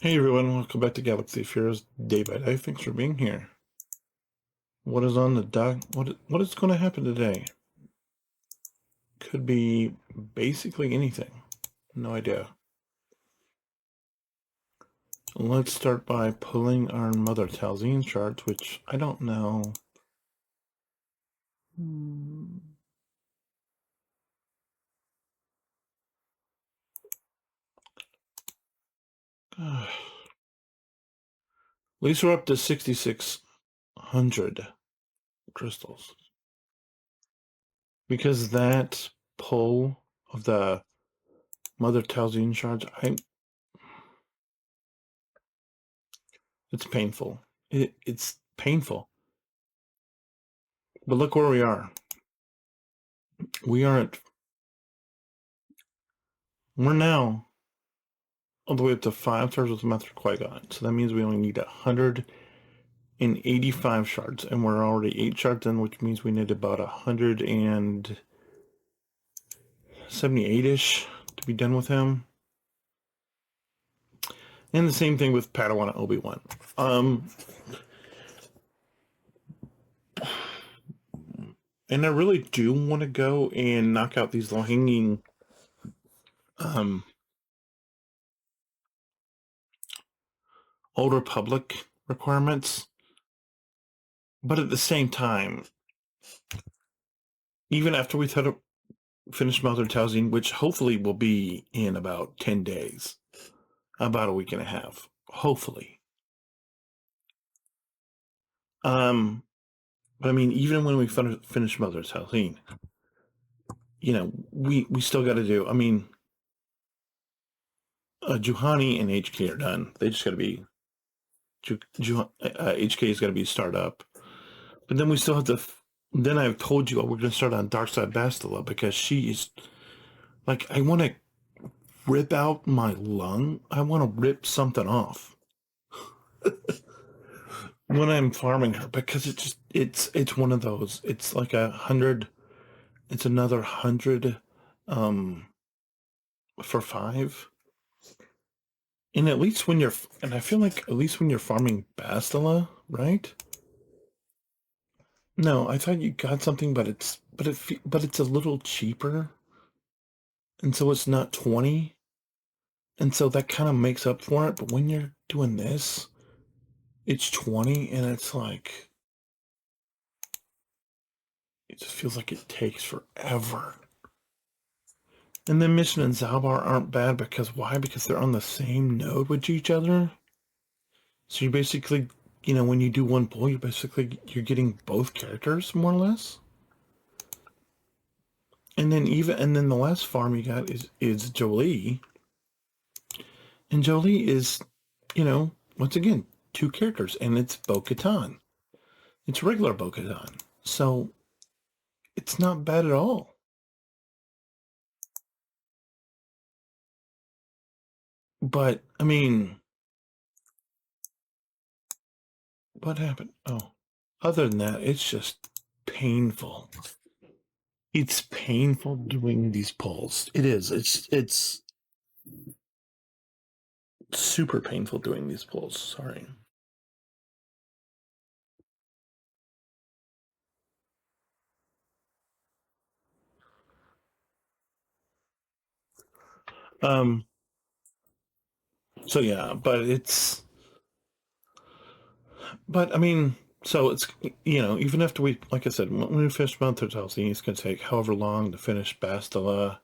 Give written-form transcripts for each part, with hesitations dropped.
Hey everyone, welcome back to Galaxy Fears Day by Day. Thanks for being here. What is on the dock? What is going to happen today? Could be basically anything. No idea. Let's start by pulling our Mother Talzine charts, which I don't know. At least we're up to 6,600 crystals. Because that pull of the Mother Talzine shards, it's painful. It's painful. But look where we are. We're now all the way up to 5 stars with Master Qui-Gon. So that means we only need 185 shards, and we're already 8 shards in, which means we need about 178-ish to be done with him. And the same thing with Padawan and Obi-Wan. And I really do want to go and knock out these low-hanging Old Republic requirements. But at the same time, even after we finish Mother Talzine, which hopefully will be in about 10 days, about a week and a half, hopefully. But I mean, even when we finish Mother Talzine, we still got to do. I mean, Juhani and HK are done. They just got to be. HK's got to be start up, but then we still have to. Then I've told you we're going to start on Darkside Bastila because she is like I want to rip out my lung. I want to rip something off when I'm farming her because it's one of those. It's like 100. It's another 100 for 5. And at least when you're, and I feel like at least when you're farming Bastila, right? No, I thought you got something, but it's a little cheaper, and so it's not 20, and so that kind of makes up for it. But when you're doing this, it's 20, and it's like it just feels like it takes forever. And then Mission and Zalbar aren't bad because why? Because they're on the same node with each other. So you basically, when you do one pull, you're getting both characters more or less. And then the last farm you got is Jolie. And Jolie is, once again, 2 characters, and it's Bo-Katan. It's regular Bo-Katan. So it's not bad at all. But I mean, what happened? Oh, other than that, it's just painful. It's painful doing these pulls. It is. It's super painful doing these pulls. Sorry. Um. So yeah, but I mean, so it's even after we, like I said, when we finish Mount Talzine, it's going to take however long to finish Bastila.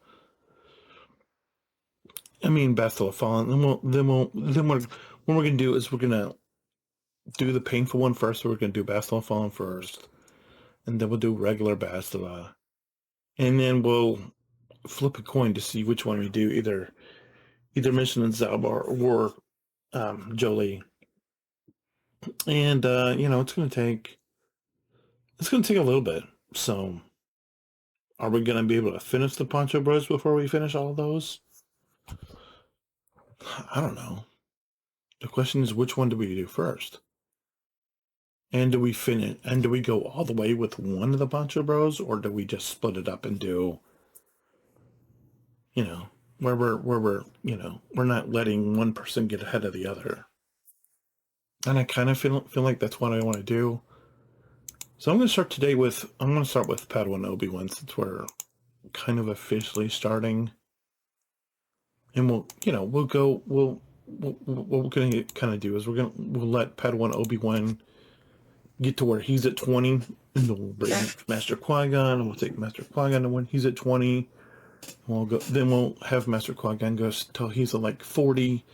I mean, Bastila Fallen. Then what we're going to do is we're going to do the painful one first. So we're going to do Bastila Fallen first, and then we'll do regular Bastila, and then we'll flip a coin to see which one we do. Either Mission and Zalbar or Jolie. And it's going to take a little bit. So, are we going to be able to finish the Poncho Bros before we finish all of those? I don't know. The question is, which one do we do first? And do we finish? And do we go all the way with one of the Poncho Bros, or do we just split it up and do, where we're we're not letting one person get ahead of the other. And I kind of feel like that's what I want to do. So I'm going to start today with Padawan Obi-Wan, since we're kind of officially starting, and what we're going to kind of do is we'll let Padawan Obi-Wan get to where he's at 20, and then we'll bring Master Qui-Gon, and we'll take Master Qui-Gon to when he's at 20. Then we'll have Master Qui-Gon go till he's at like 40,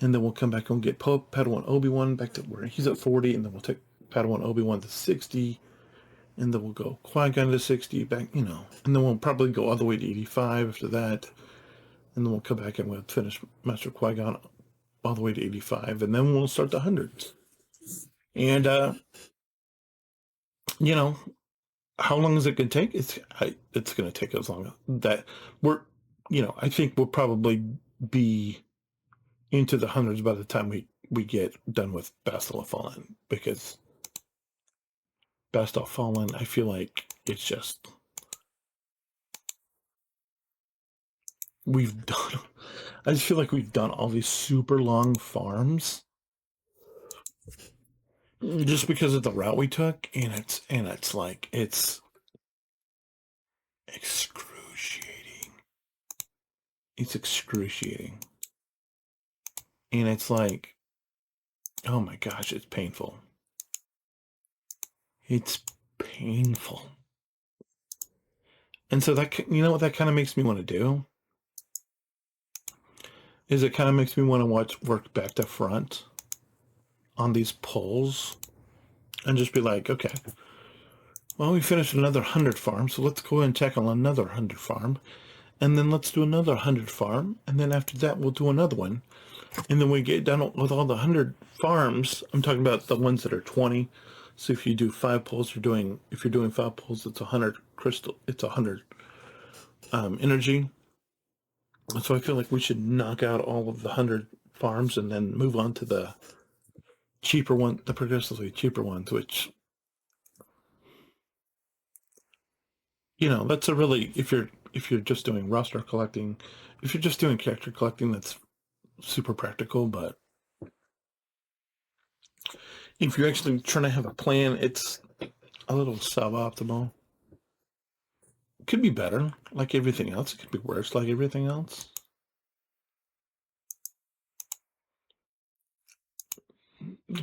and then we'll come back and get Padawan Obi-Wan back to where he's at 40, and then we'll take Padawan Obi-Wan to 60, and then we'll go Qui-Gon to 60 back, and then we'll probably go all the way to 85 after that, and then we'll come back and we'll finish Master Qui-Gon all the way to 85, and then we'll start the hundreds. And you know, how long is it going to take? It's going to take as long as that we're, I think we'll probably be into the hundreds by the time we get done with Bastille Fallen, because Bastille Fallen, I feel like it's just we've done. I just feel like we've done all these super long farms just because of the route we took, and it's like it's excruciating. It's excruciating, and it's like, oh my gosh, it's painful. It's painful. And so that, what that kind of makes me want to do is it kind of makes me want to work back to front on these pulls and just be like, okay, well, we finished another 100 farm, so let's go ahead and tackle another 100 farm, and then let's do another 100 farm, and then after that we'll do another one, and then we get done with all the 100 farms. I'm talking about the ones that are 20. So if you do 5 pulls, if you're doing 5 pulls, it's 100 crystal, it's 100 energy. So I feel like we should knock out all of the 100 farms and then move on to the cheaper one, the progressively cheaper ones, which, that's a really, if you're just doing roster collecting, if you're just doing character collecting, that's super practical. But if you're actually trying to have a plan, it's a little suboptimal. It could be better, like everything else. It could be worse, like everything else.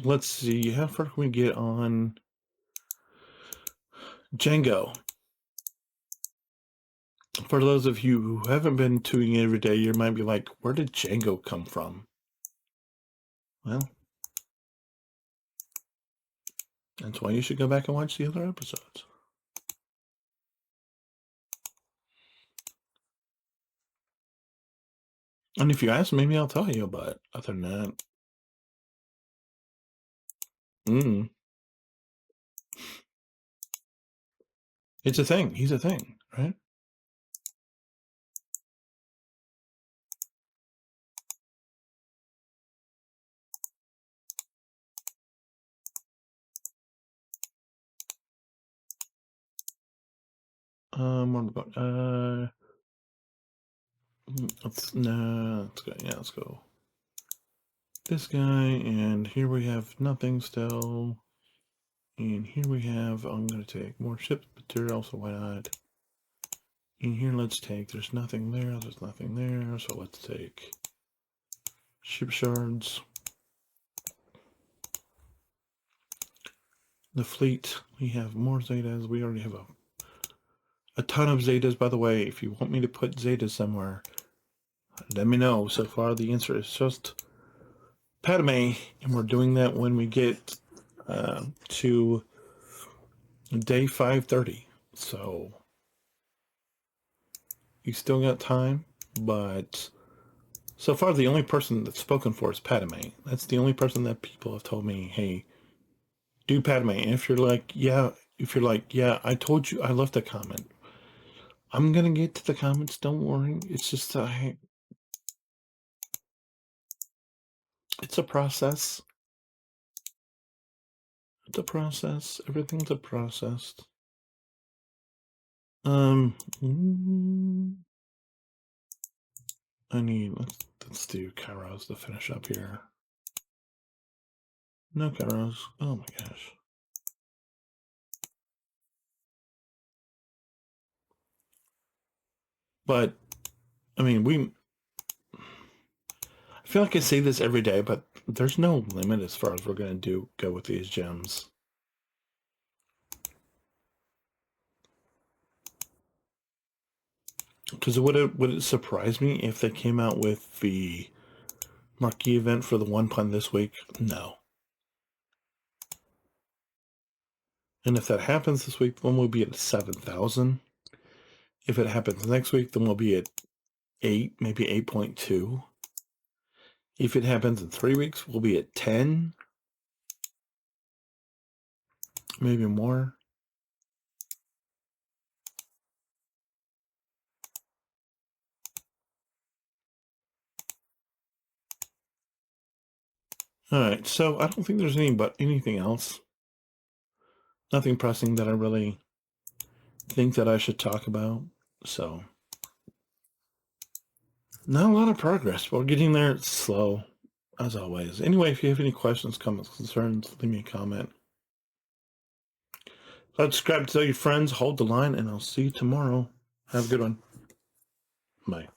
Let's see, how far can we get on Django? For those of you who haven't been tuning in every day, you might be like, where did Django come from? Well, that's why you should go back and watch the other episodes. And if you ask, maybe I'll tell you, but other than that, it's a thing. He's a thing, right? Where am I going? Let's go. Yeah, let's go. This guy, and here we have nothing still. And here we have, I'm going to take more ship material, so why not? And here, let's take, there's nothing there, so let's take ship shards. The fleet, we have more Zetas. We already have a ton of Zetas. By the way, if you want me to put Zetas somewhere, let me know. So far, the answer is just Padme, and we're doing that when we get to day 530. So you still got time, but so far the only person that's spoken for is Padme. That's the only person that people have told me, hey, do Padme. And if you're like, yeah, I told you, I left a comment. I'm gonna get to the comments. Don't worry. It's just it's a process. It's a process. Everything's a process. Mm, let's do Kairos to finish up here. No Kairos. Oh my gosh. But I mean, I feel like I say this every day, but there's no limit as far as we're gonna go with these gems. Because would it surprise me if they came out with the marquee event for the 1 pun this week? No. And if that happens this week, then we'll be at 7,000. If it happens next week, then we'll be at 8, maybe 8.2. If it happens in 3 weeks, we'll be at 10, maybe more. All right, so I don't think there's anything else. Nothing pressing that I really think that I should talk about. So, not a lot of progress. We're getting there. It's slow, as always. Anyway, if you have any questions, comments, concerns, leave me a comment. Subscribe, tell your friends, hold the line, and I'll see you tomorrow. Have a good one. Bye.